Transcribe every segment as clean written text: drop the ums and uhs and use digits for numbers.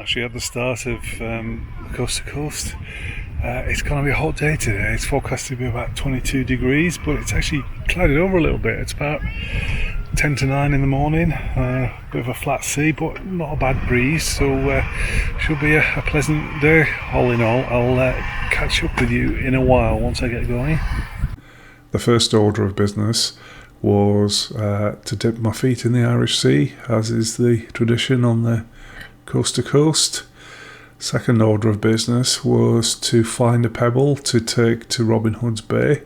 actually at the start of coast to coast. It's going to be a hot day today. It's forecast to be about 22 degrees, but it's actually clouded over a little bit. It's about 10 to 9 in the morning. Bit of a flat sea, but not a bad breeze, so should be a pleasant day all in all. I'll catch up with you in a while once I get going. The first order of business was to dip my feet in the Irish Sea, as is the tradition on the coast to coast. Second order of business was to find a pebble to take to Robin Hood's Bay,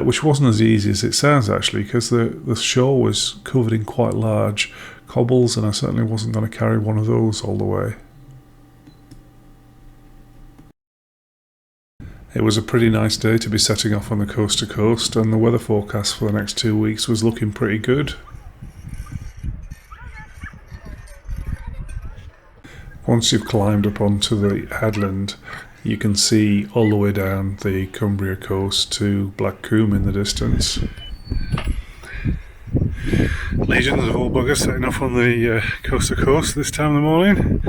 which wasn't as easy as it sounds actually, because the shore was covered in quite large cobbles, and I certainly wasn't going to carry one of those all the way. It was a pretty nice day to be setting off on the coast to coast, and the weather forecast for the next 2 weeks was looking pretty good. Once you've climbed up onto the headland, you can see all the way down the Cumbria coast to Blackcomb in the distance. Legions of old buggers setting off on the coast to coast this time of the morning.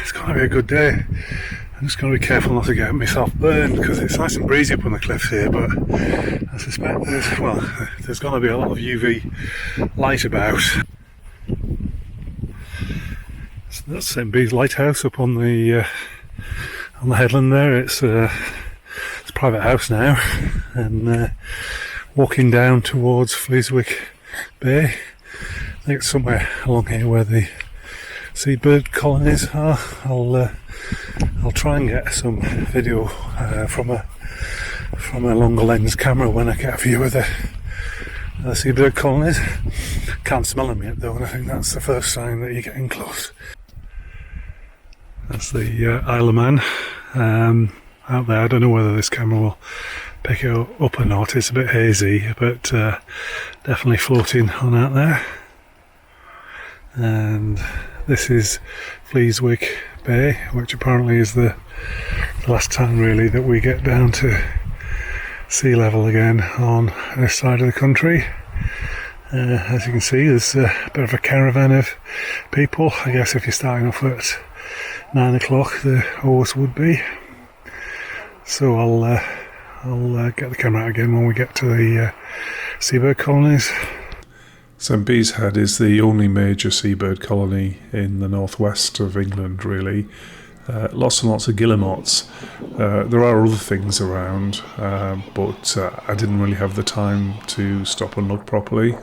It's going to be a good day. I'm just going to be careful not to get myself burned, because it's nice and breezy up on the cliffs here, but I suspect there's going to be a lot of UV light about. So that's St. Bees Lighthouse up on the headland there. It's a private house now, and walking down towards Fleeswick Bay. I think it's somewhere along here where the seabird colonies are. I'll try and get some video from a longer lens camera when I get a view of the seabird colonies. Can't smell them yet though, and I think that's the first sign that you're getting close. That's the Isle of Man out there. I don't know whether this camera will pick it up or not. It's a bit hazy, but definitely floating on out there. And this is Fleeswick Bay, which apparently is the last time really that we get down to sea level again on this side of the country. As you can see, there's a bit of a caravan of people. I guess if you're starting off at 9 o'clock, there always would be. So I'll get the camera out again when we get to the seabird colonies. St. Bees Head is the only major seabird colony in the northwest of England, really. Lots and lots of guillemots. There are other things around, but I didn't really have the time to stop and look properly.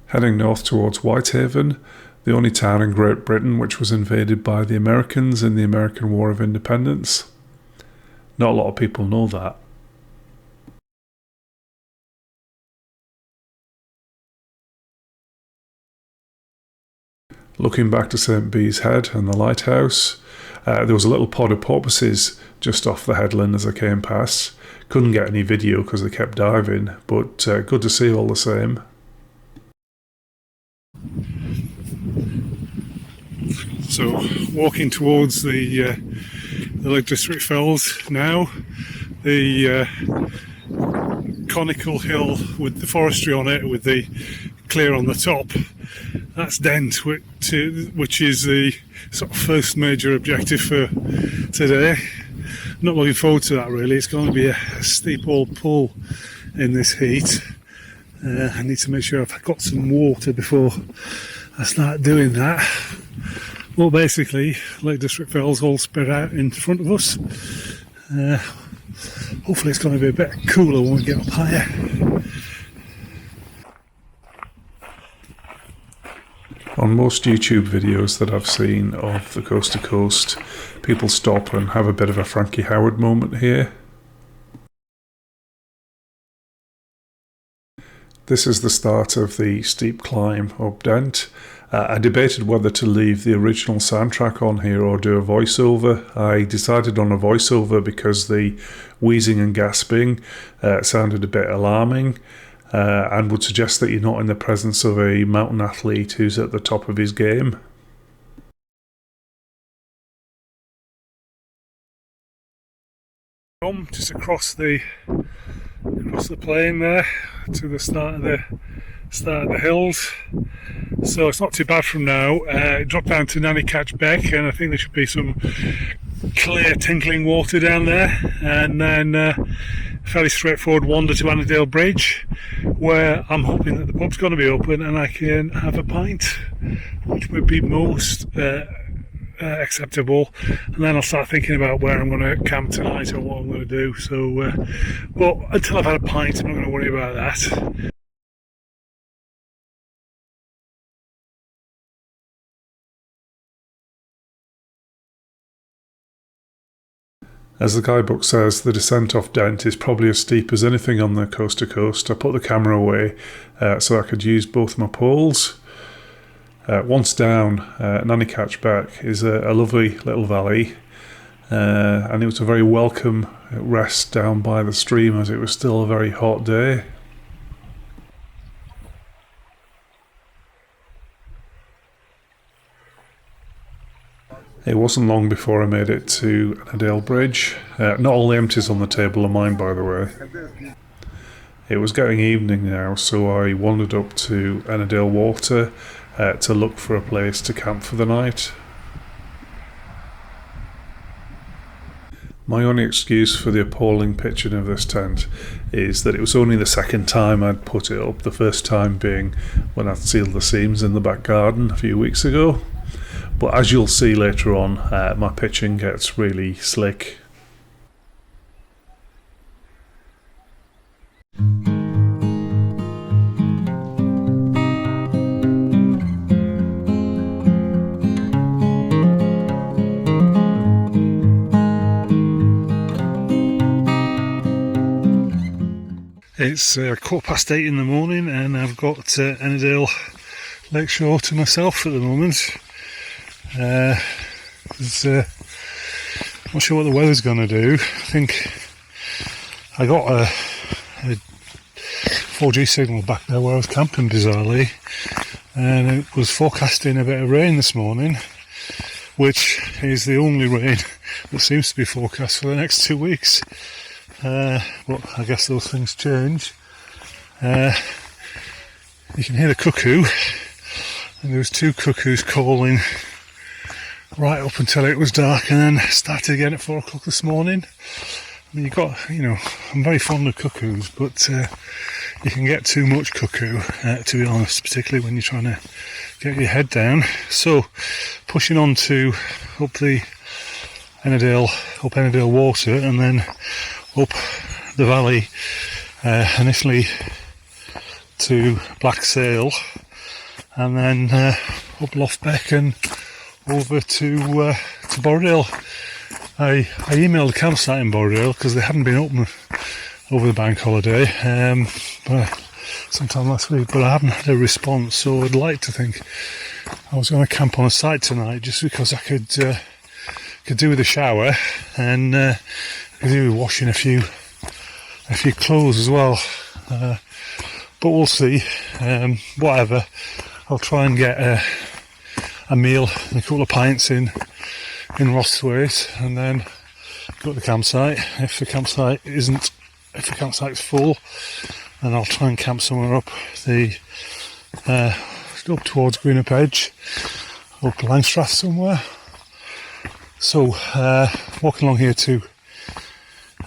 Heading north towards Whitehaven, the only town in Great Britain which was invaded by the Americans in the American War of Independence. Not a lot of people know that. Looking back to St. Bees Head and the lighthouse, there was a little pod of porpoises just off the headland as I came past. Couldn't get any video because they kept diving, but good to see all the same. So walking towards the Lake District Fells now, the conical hill with the forestry on it, with the clear on the top, that's Dent, which is the sort of first major objective for today. I'm not looking forward to that really. It's going to be a steep old pull in this heat. I need to make sure I've got some water before I start doing that. Well, basically, Lake District Fells all spread out in front of us. Hopefully it's going to be a bit cooler when we get up higher. On most YouTube videos that I've seen of the coast to coast, people stop and have a bit of a Frankie Howard moment here. This is the start of the steep climb up Dent. I debated whether to leave the original soundtrack on here or do a voiceover. I decided on a voiceover because the wheezing and gasping sounded a bit alarming, and would suggest that you're not in the presence of a mountain athlete who's at the top of his game. Just across the across the plain there to the start of the hills. So it's not too bad from now. Drop down to Nanny Catch Beck, and I think there should be some clear tinkling water down there, and then fairly straightforward wander to Annadale Bridge, where I'm hoping that the pub's going to be open and I can have a pint, which would be most acceptable. And then I'll start thinking about where I'm going to camp tonight or what I'm going to do. So, but until I've had a pint, I'm not going to worry about that. As the guidebook says, the descent off Dent is probably as steep as anything on the coast to coast. I put the camera away so I could use both my poles. Once down, Nanny Catch Beck is a lovely little valley, and it was a very welcome rest down by the stream as it was still a very hot day. It wasn't long before I made it to Annadale Bridge. Not all the empties on the table are mine, by the way. It was getting evening now, so I wandered up to Annadale Water to look for a place to camp for the night. My only excuse for the appalling pitching of this tent is that it was only the second time I'd put it up, the first time being when I'd sealed the seams in the back garden a few weeks ago. But as you'll see later on, my pitching gets really slick. It's 8:15 in the morning, and I've got Annadale Lakeshore to myself at the moment. I'm not sure what the weather's going to do. I think I got a 4G signal back there where I was camping, bizarrely, and it was forecasting a bit of rain this morning, which is the only rain that seems to be forecast for the next 2 weeks. But I guess those things change. You can hear the cuckoo, and there was 2 cuckoos calling right up until it was dark, and then started again at 4 o'clock this morning. I mean, I'm very fond of cuckoos, but you can get too much cuckoo, to be honest, particularly when you're trying to get your head down. So, pushing on to up Annadale Water, and then up the valley, initially to Black Sail, and then up Loftbeck and over to Borrowdale. I emailed the campsite in Borrowdale because they hadn't been open over the bank holiday sometime last week, but I haven't had a response, so I'd like to think I was going to camp on a site tonight just because I could do with a shower, and could do with washing a few clothes as well, but we'll see. Whatever, I'll try and get a meal and a couple of pints in Rossways, and then go to the campsite. If the campsite's full, then I'll try and camp somewhere up towards Greenup Edge, up Langstrath somewhere. So walking along here to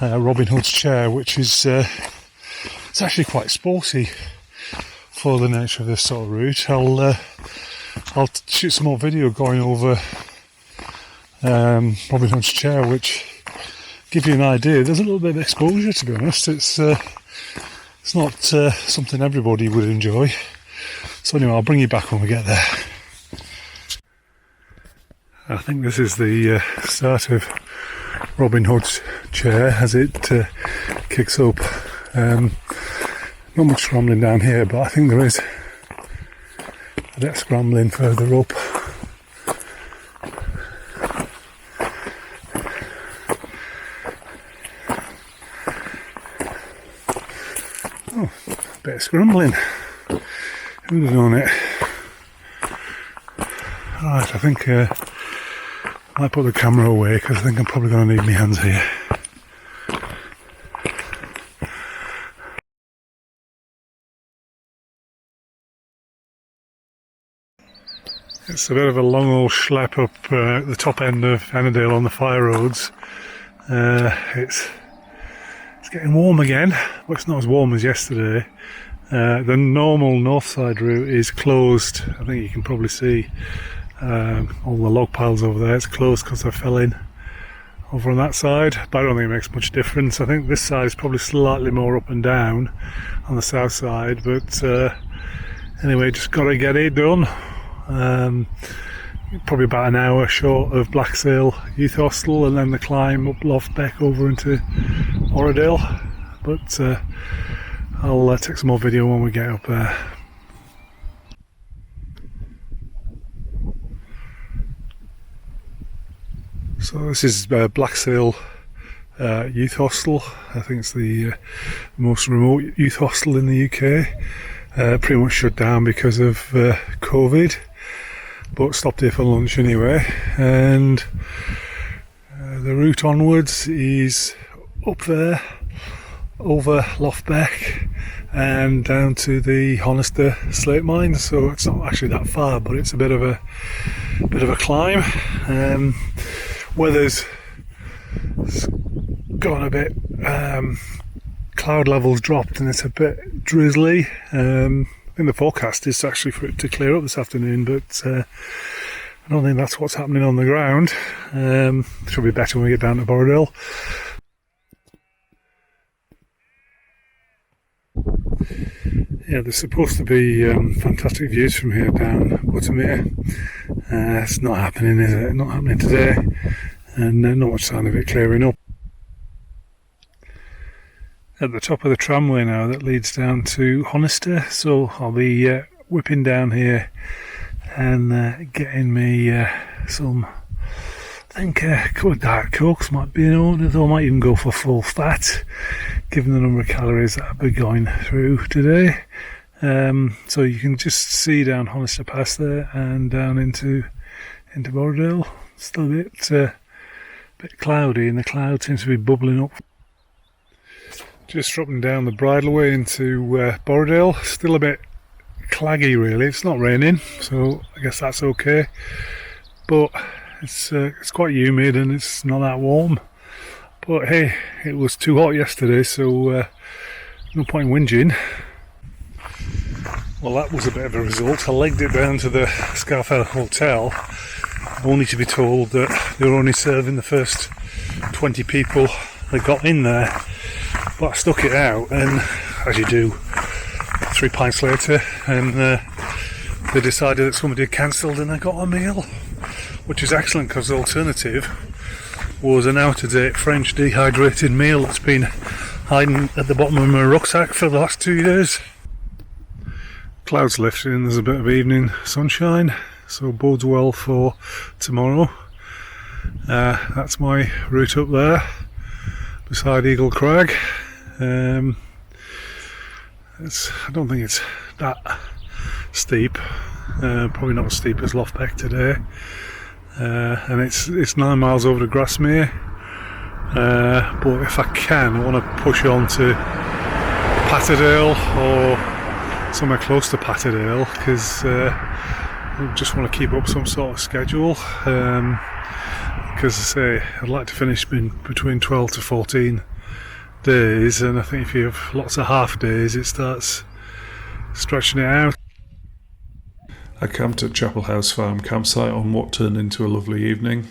Robin Hood's Chair, which is it's actually quite sporty for the nature of this sort of route. I'll shoot some more video going over Robin Hood's Chair, which give you an idea. There's a little bit of exposure, to be honest. It's not something everybody would enjoy. So anyway, I'll bring you back when we get there. I think this is the start of Robin Hood's Chair as it kicks up. Not much scrambling down here, but I think there is a bit of scrambling further up. Oh, a bit of scrambling. Who'd have known it? Right, I think I might put the camera away because I think I'm probably going to need my hands here. It's a bit of a long old schlep up the top end of Annadale on the fire roads. It's getting warm again, but it's not as warm as yesterday. The normal north side route is closed. I think you can probably see all the log piles over there. It's closed because I fell in over on that side, but I don't think it makes much difference. I think this side is probably slightly more up and down on the south side, but anyway, just got to get it done. Probably about an hour short of Blacksail Youth Hostel, and then the climb up Loftbeck over into Borrowdale. But I'll take some more video when we get up there. So this is Blacksail Youth Hostel. I think it's the most remote youth hostel in the UK. Pretty much shut down because of COVID, but stopped here for lunch anyway. And the route onwards is up there, over Loftbeck, and down to the Honister slate mine. So it's not actually that far, but it's a bit of a climb. Weather's gone a bit, cloud levels dropped and it's a bit drizzly. I think the forecast is actually for it to clear up this afternoon, but I don't think that's what's happening on the ground. Should be better when we get down to Borrowdale. Yeah, there's supposed to be fantastic views from here down Buttermere. It's not happening, is it? Not happening today, and not much sign of it clearing up. At the top of the tramway now that leads down to Honister, so I'll be whipping down here and getting me some, I think a couple of Diet Cokes might be in order, though I might even go for full fat, given the number of calories that I've been going through today. So you can just see down Honister Pass there and down into Borrowdale. Still a bit cloudy, and the cloud seems to be bubbling up. Just dropping down the bridleway into Borrowdale. Still a bit claggy, really. It's not raining, so I guess that's okay. But it's quite humid and it's not that warm. But hey, it was too hot yesterday, so no point in whinging. Well, that was a bit of a result. I legged it down to the Scarfell Hotel, only to be told that they were only serving the first 20 people that got in there. But I stuck it out, and as you do, 3 pints later, and they decided that somebody had cancelled and I got a meal, which is excellent because the alternative was an out-of-date French dehydrated meal that's been hiding at the bottom of my rucksack for the last 2 years. Clouds lifting and there's a bit of evening sunshine, so bodes well for tomorrow. That's my route up there, beside Eagle Crag. I don't think it's that steep, probably not as steep as Loftbeck today, and it's 9 miles over to Grasmere, but if I can, I want to push on to Patterdale or somewhere close to Patterdale, because I just want to keep up some sort of schedule, because I say I'd like to finish between 12 to 14 days, and I think if you have lots of half days it starts stretching it out. I camped at Chapel House Farm campsite on what turned into a lovely evening.